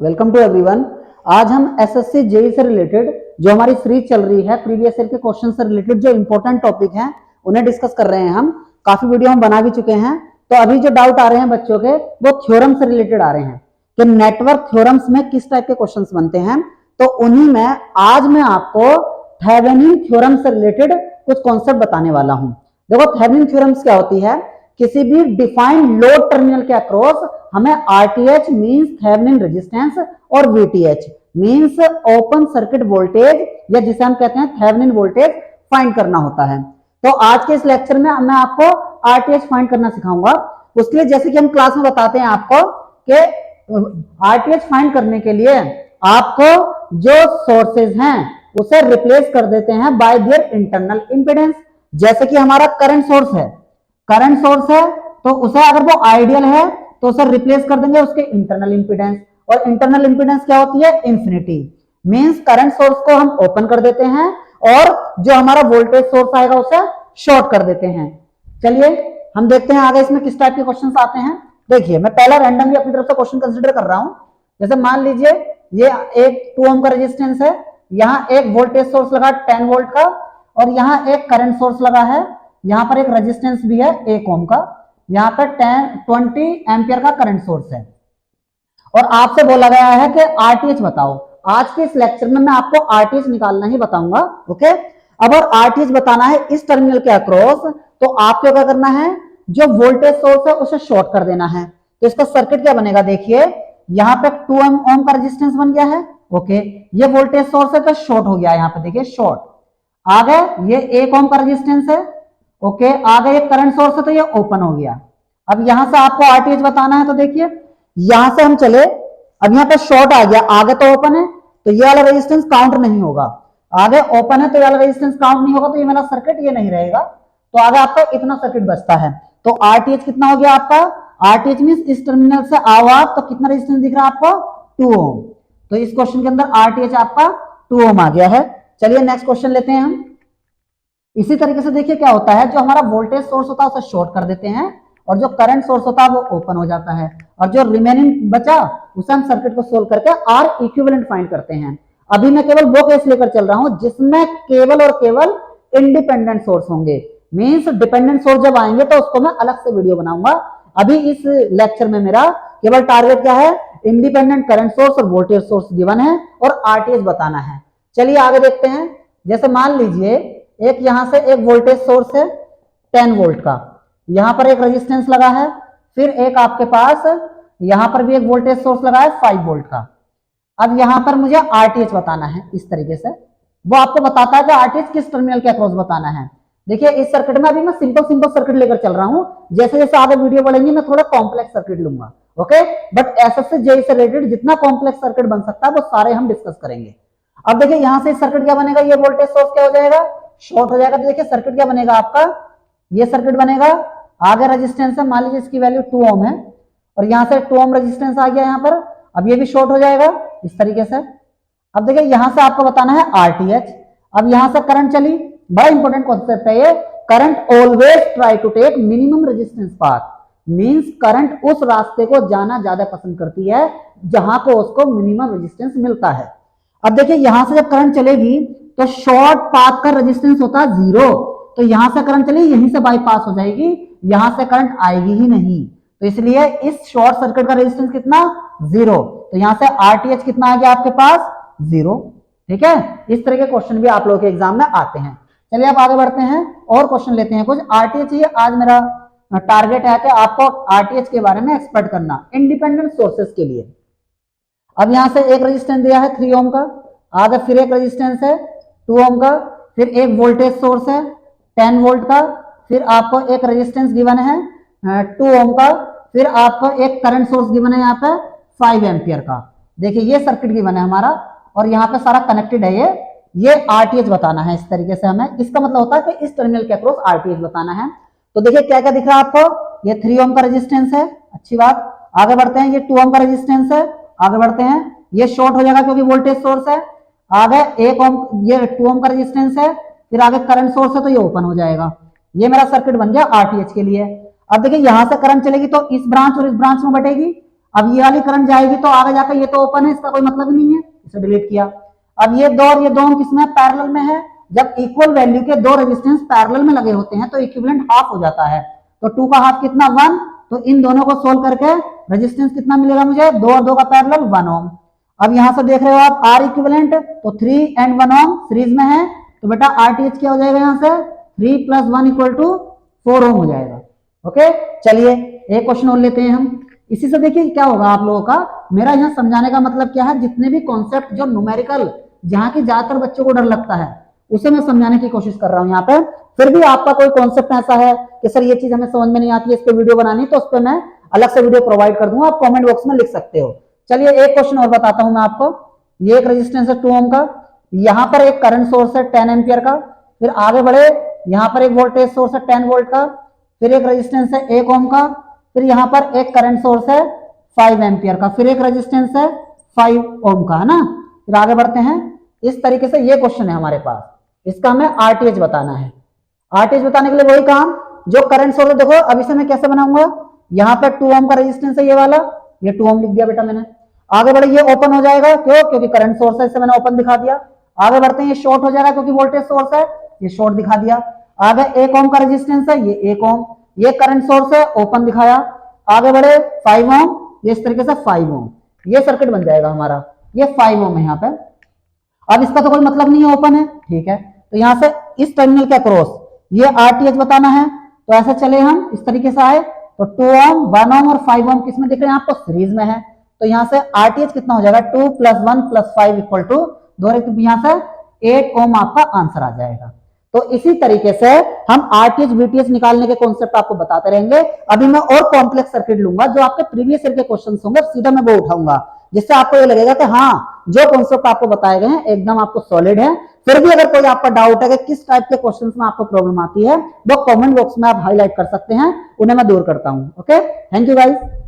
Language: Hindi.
Welcome to everyone. आज हम एसएससी जेई से रिलेटेड जो हमारी सीरीज चल रही है प्रीवियस ईयर के क्वेश्चन से रिलेटेड जो इंपॉर्टेंट टॉपिक हैं उन्हें डिस्कस कर रहे हैं। हम काफी वीडियो हम बना भी चुके हैं, तो अभी जो डाउट आ रहे हैं बच्चों के वो थ्योरम से रिलेटेड आ रहे हैं कि नेटवर्क थ्योरम्स में किस टाइप के क्वेश्चन बनते हैं। तो उन्हीं में आज मैं आपको थेवेनिन थ्योरम से रिलेटेड कुछ कॉन्सेप्ट बताने वाला हूं। देखो, थेवेनिन थ्योरम्स क्या होती है? किसी भी डिफाइंड लोड टर्मिनल के अक्रॉस हमें आरटीएच मींस थेवेनिन रेजिस्टेंस और VTH means open circuit voltage या जिसे हम कहते हैं थेवेनिन वोल्टेज फाइंड करना होता है। तो आज के इस लेक्चर में मैं आपको आरटीएच फाइंड करना सिखाऊंगा। उसके लिए जैसे कि हम क्लास में बताते हैं आपको कि आरटीएच फाइंड करने के लिए आपको जो सोर्सेज हैं उसे रिप्लेस कर देते हैं बाय देयर इंटरनल इंपेडेंस। जैसे कि हमारा करंट सोर्स है, तो उसे अगर वो आइडियल है तो उसे रिप्लेस कर देंगे उसके इंटरनल इंपीडेंस। और इंटरनल इंपीडेंस क्या होती है? इंफिनिटी। मींस करंट सोर्स को हम ओपन कर देते हैं और जो हमारा वोल्टेज सोर्स आएगा उसे शॉर्ट कर देते हैं। चलिए हम देखते हैं आगे इसमें किस टाइप के क्वेश्चंस आते हैं। देखिए, मैं पहला रैंडमली अपनी तरफ से क्वेश्चन कंसीडर कर रहा हूं। जैसे मान लीजिए ये एक 2 ओम का रेजिस्टेंस है, यहाँ एक वोल्टेज सोर्स लगा 10 वोल्ट का और यहाँ एक करंट सोर्स लगा है, यहाँ पर एक रेजिस्टेंस भी है 1 ओम का, यहाँ पर 20 एम्पियर का करंट सोर्स है और आपसे बोला गया है कि आरटीएच बताओ। आज के इस लेक्चर में मैं आपको आरटीएच निकालना ही बताऊंगा। ओके, अब और आरटीएच बताना है इस टर्मिनल के अक्रॉस, तो आपको क्या करना है? जो वोल्टेज सोर्स है उसे शॉर्ट कर देना है। तो इसका सर्किट क्या बनेगा? देखिए, यहाँ पे 2 ओम का रेजिस्टेंस बन गया है। ओके, ये वोल्टेज सोर्स है तो शॉर्ट हो गया, यहाँ पे देखिए शॉर्ट। आगे ये 1 ओम का रेजिस्टेंस है। ओके, आगे ये करंट सोर्स है तो ये ओपन हो गया। अब यहां से आपको आरटीएच बताना है, तो देखिए यहां से हम चले, अब यहाँ पे शॉर्ट आ गया, आगे तो ओपन है तो ये वाला रेजिस्टेंस काउंट नहीं होगा, आगे ओपन है तो ये वाला रेजिस्टेंस काउंट नहीं होगा, तो ये मेरा सर्किट ये नहीं रहेगा। तो आगे आपका इतना सर्किट बचता है। तो आरटीएच कितना हो गया आपका? आरटीएच मींस इस टर्मिनल से आओ आप तो कितना रेजिस्टेंस दिख रहा है आपको? 2 ओम। तो इस क्वेश्चन के अंदर आरटीएच आपका 2 ओम आ गया है। चलिए नेक्स्ट क्वेश्चन लेते हैं हम। इसी तरीके से देखिए क्या होता है, जो हमारा वोल्टेज सोर्स होता है उसे शॉर्ट कर देते हैं और जो करंट सोर्स होता है वो ओपन हो जाता है और जो रिमेनिंग बचा उसे हम सर्किट को सोल्व करके आर इक्विवेलेंट फाइंड करते हैं। अभी मैं केवल वो केस लेकर चल रहा हूं जिसमें केवल और केवल इंडिपेंडेंट सोर्स होंगे। मींस डिपेंडेंट सोर्स जब आएंगे तो उसको मैं अलग से वीडियो बनाऊंगा। अभी इस लेक्चर में मेरा केवल टारगेट क्या है? इंडिपेंडेंट करंट सोर्स और वोल्टेज सोर्स गिवन है और आरटीएच बताना है। चलिए आगे देखते हैं। जैसे मान लीजिए एक यहां से एक वोल्टेज सोर्स है 10 वोल्ट का, यहां पर एक रेजिस्टेंस लगा है, फिर एक आपके पास यहां पर भी एक वोल्टेज सोर्स लगा है 5 वोल्ट का। अब यहां पर मुझे आरटीएच बताना है। इस तरीके से वो आपको बताता है कि आरटीएच किस टर्मिनल के अक्रॉस बताना है। देखिए इस सर्किट में अभी मैं सिंपल सर्किट लेकर चल रहा हूं, जैसे जैसे आगे वीडियो बढ़ेंगे मैं थोड़ा कॉम्प्लेक्स सर्किट लूंगा। ओके, बट एसएससी जेईई से रिलेटेड जितना कॉम्प्लेक्स सर्किट बन सकता है वो सारे हम डिस्कस करेंगे। अब देखिए यहां से सर्किट क्या बनेगा? ये वोल्टेज सोर्स क्या हो जाएगा? शॉर्ट हो जाएगा। तो देखिए सर्किट क्या बनेगा आपका? ये सर्किट बनेगा। आगे रेजिस्टेंस है, मान लीजिए इसकी वैल्यू 2 ओम है और यहां से 2 ओम रेजिस्टेंस आ गया यहां पर। अब ये भी शॉर्ट हो जाएगा इस तरीके से। अब देखिए यहां से आपको बताना है आरटीएच। अब यहां से करंट चली, बड़ा इंपॉर्टेंट कॉन्सेप्ट है ये। Current always try to take minimum resistance path. Means current उस रास्ते को जाना ज्यादा पसंद करती है जहां को उसको मिनिमम रेजिस्टेंस मिलता है। अब देखिए यहां से जब करंट चलेगी तो शॉर्ट पाथ का रेजिस्टेंस होता है 0, तो यहां से करंट चली यहीं से बाईपास हो जाएगी, यहां से करंट आएगी ही नहीं। तो इसलिए इस शॉर्ट सर्किट का रेजिस्टेंस कितना? 0। तो यहां से आरटीएच कितना आ गया आपके पास? 0। ठीक है, इस तरह के क्वेश्चन भी आप लोगों के एग्जाम में आते हैं। चलिए आप आगे बढ़ते हैं और क्वेश्चन लेते हैं कुछ। आरटीएच ये आज मेरा टारगेट है कि आपको आरटीएच के बारे में एक्सपर्ट करना इंडिपेंडेंट सोर्सेस के लिए। अब यहां से एक रेजिस्टेंस दिया है 3 ओम का, आगे फिर एक रेजिस्टेंस है 2 ओम का, फिर एक वोल्टेज सोर्स है 10 वोल्ट का, फिर आपको एक रेजिस्टेंस गिवन है 2 ओम का, फिर आपको एक करंट सोर्स गिवन है यहाँ पे 5 एम्पियर का। देखिए ये सर्किट गिवन है हमारा और यहाँ पे सारा कनेक्टेड है। ये आरटीएच बताना है। इस तरीके से हमें, इसका मतलब होता है कि इस टर्मिनल के अक्रॉस आरटीएच बताना है। तो देखिए क्या क्या दिख रहा है आपको? ये 3 ओम का रेजिस्टेंस है, अच्छी बात। आगे बढ़ते हैं, ये 2 ओम का रेजिस्टेंस है, आगे बढ़ते हैं। ये शॉर्ट हो जाएगा क्योंकि वोल्टेज सोर्स है। आगे 1 ओम, ये 2 ओम का रेजिस्टेंस है, फिर आगे करंट सोर्स है तो ये ओपन हो जाएगा। ये मेरा सर्किट बन गया आरटीएच के लिए। अब देखिए यहां से करंट चलेगी तो इस ब्रांच और इस ब्रांच में बटेगी। अब ये वाली करंट जाएगी तो आगे जाकर ये तो ओपन है, इसका कोई मतलब ही नहीं है, इसे डिलीट किया। अब ये दो और ये दो किसमें पैरेलल में है, जब इक्वल वैल्यू के दो रेजिस्टेंस पैरेलल में लगे होते हैं तो इक्विवेलेंट हाफ हो जाता है। तो 2 का हाफ कितना 1, तो इन दोनों को सोल्व करके रेजिस्टेंस कितना मिलेगा मुझे, 2 और 2 का पैरेलल 1 ओम। अब यहां से देख रहे हो आप आर इक्विवेलेंट, तो 3 एंड 1 ओम सीरीज में है, तो बेटा आरटीएच क्या हो जाएगा, यहां से 3 + 1 = 4 ओम हो जाएगा। ओके, चलिए एक क्वेश्चन और लेते हैं हम। इसी से देखिए क्या होगा आप लोगों का, मेरा यहाँ समझाने का मतलब क्या है, जितने भी कॉन्सेप्ट जो न्यूमेरिकल जहाँ की ज्यादातर बच्चों को डर लगता है उसे मैं समझाने की कोशिश कर रहा हूँ यहाँ पे। फिर भी आपका कोई कॉन्सेप्ट ऐसा है कि सर ये चीज हमें समझ में नहीं आती है, इस पे वीडियो बनानी, तो उस पर मैं अलग से वीडियो प्रोवाइड कर दूंगा, आप कमेंट बॉक्स में लिख सकते हो। चलिए एक क्वेश्चन और बताता हूं मैं आपको। ये एक रेजिस्टेंस है 2 ओम का, यहाँ पर एक करंट सोर्स है 10 एम्पियर का, फिर आगे बढ़े यहाँ पर एक वोल्टेज सोर्स है 10 वोल्ट का, फिर एक रेजिस्टेंस है 1 ओम का, फिर यहाँ पर एक करंट सोर्स है 5 एम्पियर का, फिर एक रेजिस्टेंस है 5 ओम का, है ना। फिर आगे बढ़ते हैं। इस तरीके से ये क्वेश्चन है हमारे पास, इसका हमें आरटीएच बताना है। आरटीएच बताने के लिए वही काम जो करंट सोर्स, देखो अब इसे मैं कैसे बनाऊंगा, यहाँ पे 2 ओम का रेजिस्टेंस है ये वाला, ये 2 ओम लिख दिया बेटा मैंने। आगे बढ़े ये ओपन हो जाएगा, क्यों, क्योंकि करंट सोर्स है, इसे मैंने ओपन दिखा दिया। आगे बढ़ते हैं, ये शॉर्ट हो जाएगा क्योंकि वोल्टेज सोर्स है, ये शॉर्ट दिखा दिया। आगे 1 ओम का रेजिस्टेंस है, ये 1 ओम, ये करंट सोर्स है, ओपन दिखाया। आगे बढ़े 5 ओम, ये इस तरीके से 5 ओम, ये सर्किट बन जाएगा हमारा, ये 5 ओम है यहाँ पे। अब इसका तो कोई मतलब नहीं है, ओपन है, ठीक है। तो यहां से इस टर्मिनल के अक्रॉस ये आरटीएच बताना है, तो ऐसे चले हम इस तरीके से आए, तो 2 ओम 1 ओम और 5 ओम किसमें दिख रहे हैं आपको, सीरीज में है। तो यहां से आरटीएच कितना हो जाएगा, 2 + 1 + 5 = 2, यहां से 8 ओम आपका आंसर आ जाएगा। तो इसी तरीके से हम आरटीएच वीटीएच निकालने के कॉन्सेप्ट आपको बताते रहेंगे। अभी मैं और कॉम्प्लेक्स सर्किट लूंगा, जो आपके प्रीवियस ईयर के क्वेश्चन होंगे, सीधा मैं वो उठाऊंगा, जिससे आपको ये लगेगा कि हाँ जो कॉन्सेप्ट आपको बताए गए हैं एकदम आपको सॉलिड है। फिर भी अगर कोई आपका डाउट है कि किस टाइप के क्वेश्चंस में आपको प्रॉब्लम आती है, वो कमेंट बॉक्स में आप हाईलाइट कर सकते हैं, उन्हें मैं दूर करता हूं। Okay, thank you guys.